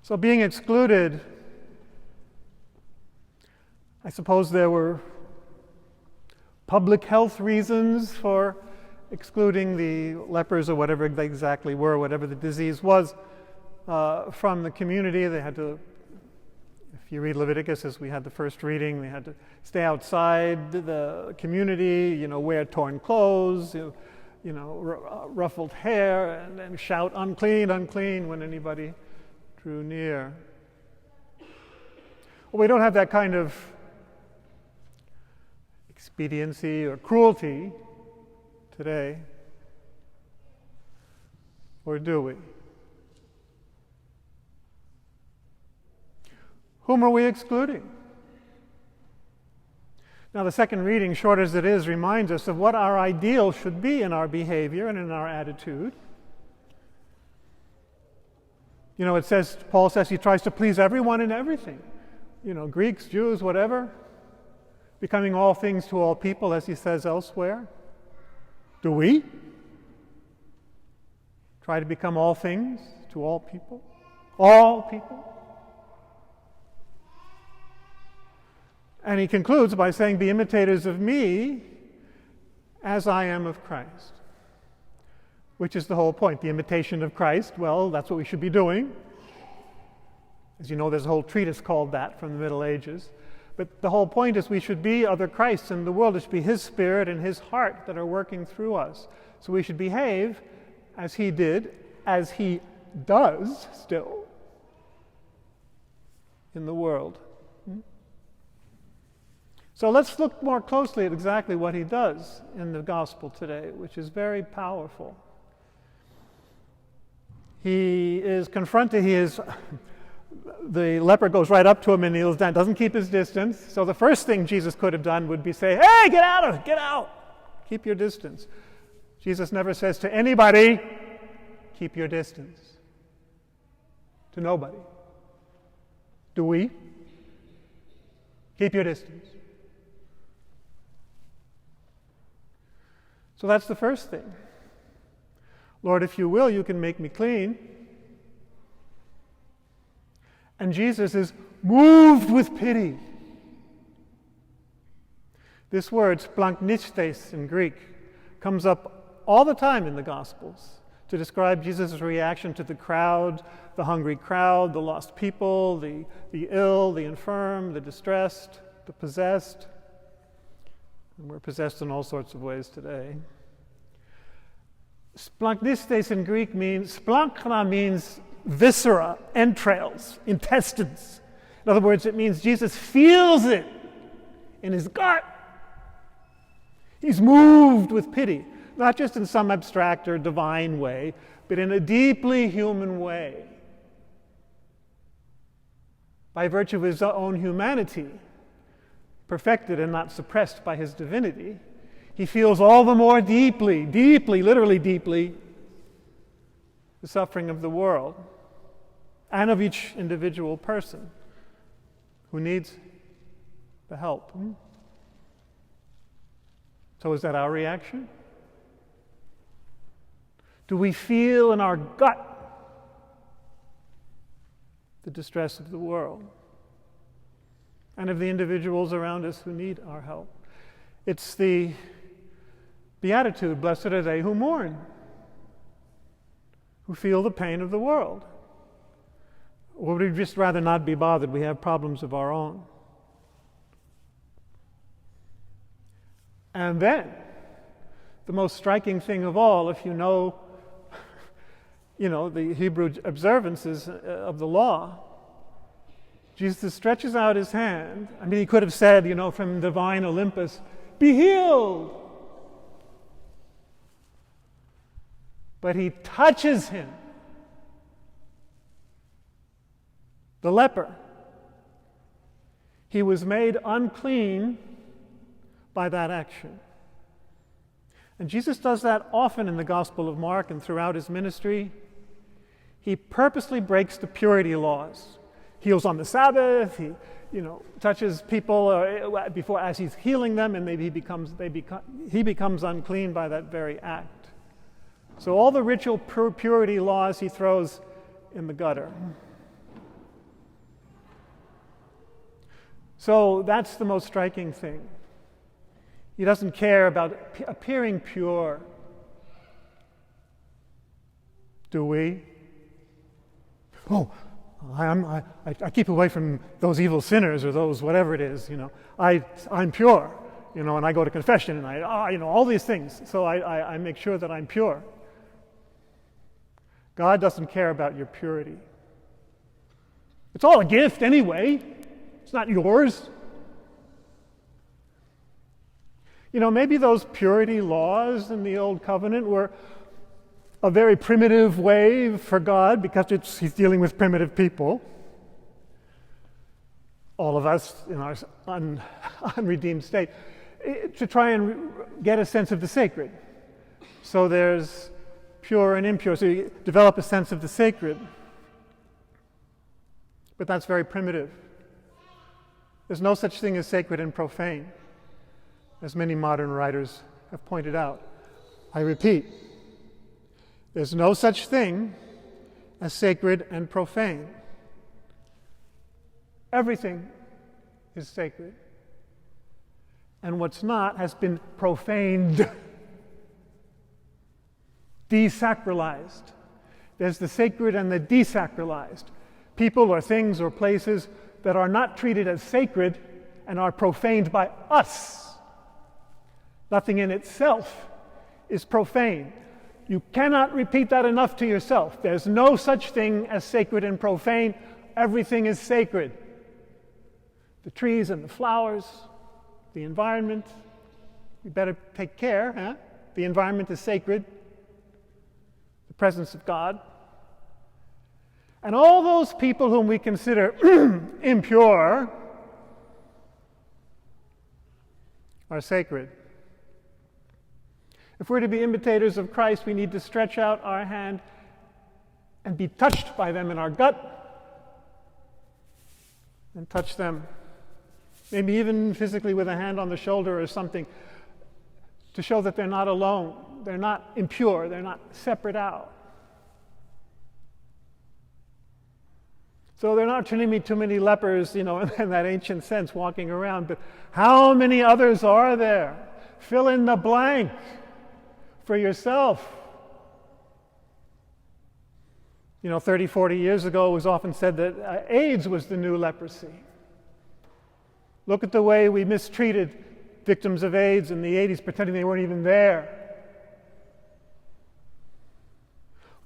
So being excluded, I suppose there were public health reasons for excluding the lepers or whatever they exactly were, whatever the disease was, from the community. They had to, if you read Leviticus, as we had the first reading, they had to stay outside the community, wear torn clothes, ruffled hair, and then shout, "Unclean, unclean," when anybody drew near. Well, we don't have that kind of expediency or cruelty today, or do we? Whom are we excluding? Now, the second reading, short as it is, reminds us of what our ideal should be in our behavior and in our attitude. Paul says he tries to please everyone in everything. Greeks, Jews, whatever. Becoming all things to all people, as he says elsewhere. Do we try to become all things to all people? All people? And he concludes by saying, "Be imitators of me as I am of Christ." Which is the whole point. The imitation of Christ, well, that's what we should be doing. As you know, there's a whole treatise called that from the Middle Ages. But the whole point is we should be other Christs in the world. It should be his spirit and his heart that are working through us. So we should behave as he did, as he does still in the world. So let's look more closely at exactly what he does in the gospel today, which is very powerful. He is confronted, the leper goes right up to him and kneels down, doesn't keep his distance. So the first thing Jesus could have done would be say, "Hey, get out, keep your distance." Jesus never says to anybody, "Keep your distance." To nobody. Do we? Keep your distance. So that's the first thing. "Lord, if you will, you can make me clean." And Jesus is moved with pity. This word, splanknistes in Greek, comes up all the time in the Gospels to describe Jesus' reaction to the crowd, the hungry crowd, the lost people, the ill, the infirm, the distressed, the possessed. And we're possessed in all sorts of ways today. Splanknistes in Greek splankna means viscera, entrails, intestines. In other words, it means Jesus feels it in his gut. He's moved with pity, not just in some abstract or divine way, but in a deeply human way. By virtue of his own humanity, perfected and not suppressed by his divinity, he feels all the more deeply, literally deeply, the suffering of the world and of each individual person who needs the help. So is that our reaction? Do we feel in our gut the distress of the world and of the individuals around us who need our help? It's the beatitude, blessed are they who mourn, who feel the pain of the world. Or would we just rather not be bothered? We have problems of our own. And then, the most striking thing of all, if you know the Hebrew observances of the law, Jesus stretches out his hand. I mean, he could have said, from divine Olympus, "Be healed." But he touches him. The leper. He was made unclean by that action. And Jesus does that often in the Gospel of Mark and throughout his ministry. He purposely breaks the purity laws. Heals on the Sabbath, he touches people before as he's healing them, and maybe he becomes unclean by that very act. So all the ritual purity laws he throws in the gutter. So that's the most striking thing. He doesn't care about appearing pure. Do we? Oh, I keep away from those evil sinners or those whatever it is, I'm pure, and I go to confession and all these things. So I make sure that I'm pure. God doesn't care about your purity. It's all a gift anyway. It's not yours. Maybe those purity laws in the Old Covenant were a very primitive way for God because he's dealing with primitive people. All of us in our unredeemed state, to try and get a sense of the sacred. So there's pure and impure. So you develop a sense of the sacred. But that's very primitive. There's no such thing as sacred and profane, as many modern writers have pointed out. I repeat, there's no such thing as sacred and profane. Everything is sacred. And what's not has been profaned, desacralized. There's the sacred and the desacralized. People or things or places that are not treated as sacred and are profaned by us. Nothing in itself is profane. You cannot repeat that enough to yourself. There's no such thing as sacred and profane. Everything is sacred. The trees and the flowers, the environment. We better take care, huh? The environment is sacred. The presence of God. And all those people whom we consider impure are sacred. If we're to be imitators of Christ, we need to stretch out our hand and be touched by them in our gut and touch them. Maybe even physically with a hand on the shoulder or something to show that they're not alone. They're not impure. They're not separate out. So there are not too many lepers, in that ancient sense walking around. But how many others are there? Fill in the blank for yourself. 30, 40 years ago, it was often said that AIDS was the new leprosy. Look at the way we mistreated victims of AIDS in the 80s, pretending they weren't even there.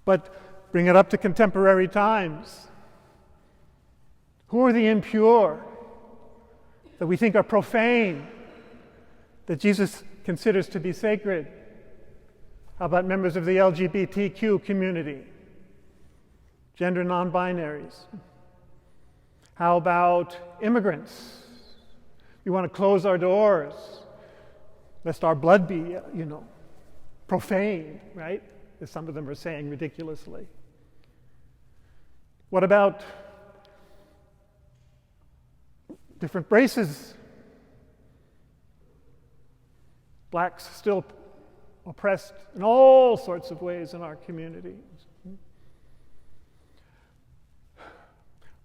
But bring it up to contemporary times. Who are the impure that we think are profane, that Jesus considers to be sacred? How about members of the LGBTQ community? Gender non-binaries? How about immigrants? We want to close our doors, lest our blood be, profaned, right? As some of them are saying ridiculously. What about different races? Blacks still oppressed in all sorts of ways in our communities.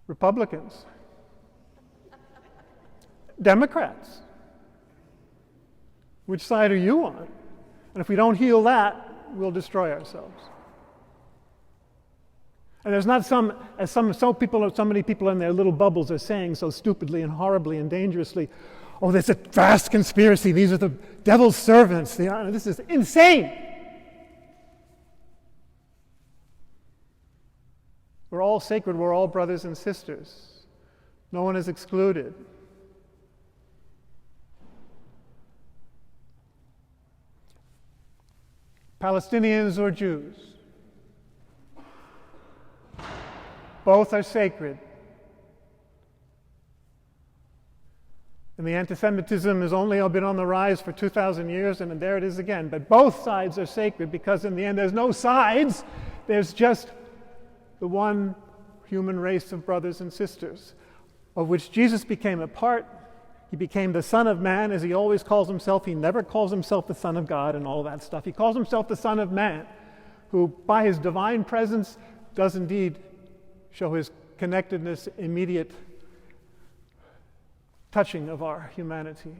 Republicans. Democrats. Which side are you on? And if we don't heal that, we'll destroy ourselves. And there's not so many people in their little bubbles are saying so stupidly and horribly and dangerously, oh, there's a vast conspiracy. These are the devil's servants. This is insane. We're all sacred. We're all brothers and sisters. No one is excluded. Palestinians or Jews. Both are sacred. And the anti-Semitism has only been on the rise for 2,000 years, and there it is again. But both sides are sacred because in the end there's no sides. There's just the one human race of brothers and sisters, of which Jesus became a part. He became the Son of Man, as he always calls himself. He never calls himself the Son of God and all that stuff. He calls himself the Son of Man, who by his divine presence does indeed show his connectedness, immediate touching of our humanity.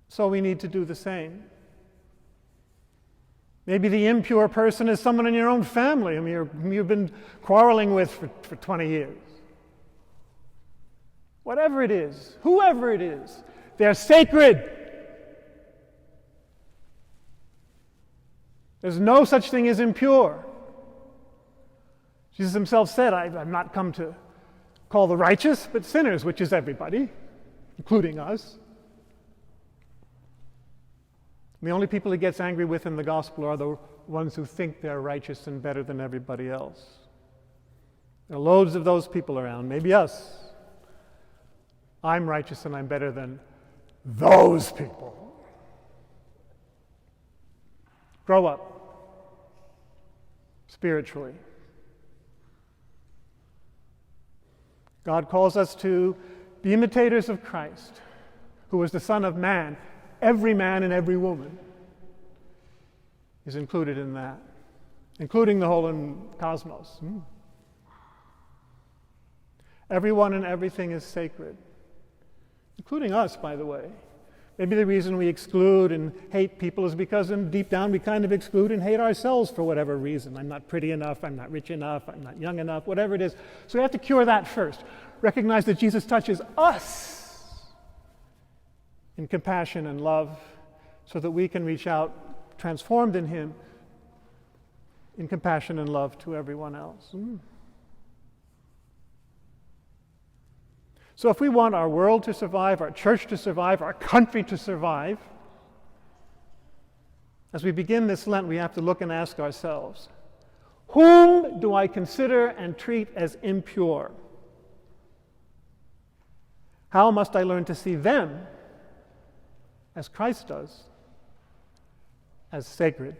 So we need to do the same. Maybe the impure person is someone in your own family whom you've been quarreling with for 20 years. Whatever it is, whoever it is, they're sacred. There's no such thing as impure. Jesus himself said, I've not come to call the righteous, but sinners, which is everybody, including us. The only people he gets angry with in the gospel are the ones who think they're righteous and better than everybody else. There are loads of those people around, maybe us. I'm righteous and I'm better than those people. Grow up spiritually. God calls us to be imitators of Christ, who was the Son of Man. Every man and every woman is included in that, including the whole cosmos. Everyone and everything is sacred, including us, by the way. Maybe the reason we exclude and hate people is because deep down we kind of exclude and hate ourselves for whatever reason. I'm not pretty enough, I'm not rich enough, I'm not young enough, whatever it is. So we have to cure that first. Recognize that Jesus touches us in compassion and love so that we can reach out, transformed in him, in compassion and love to everyone else. So if we want our world to survive, our church to survive, our country to survive, as we begin this Lent, we have to look and ask ourselves, whom do I consider and treat as impure? How must I learn to see them, as Christ does, as sacred?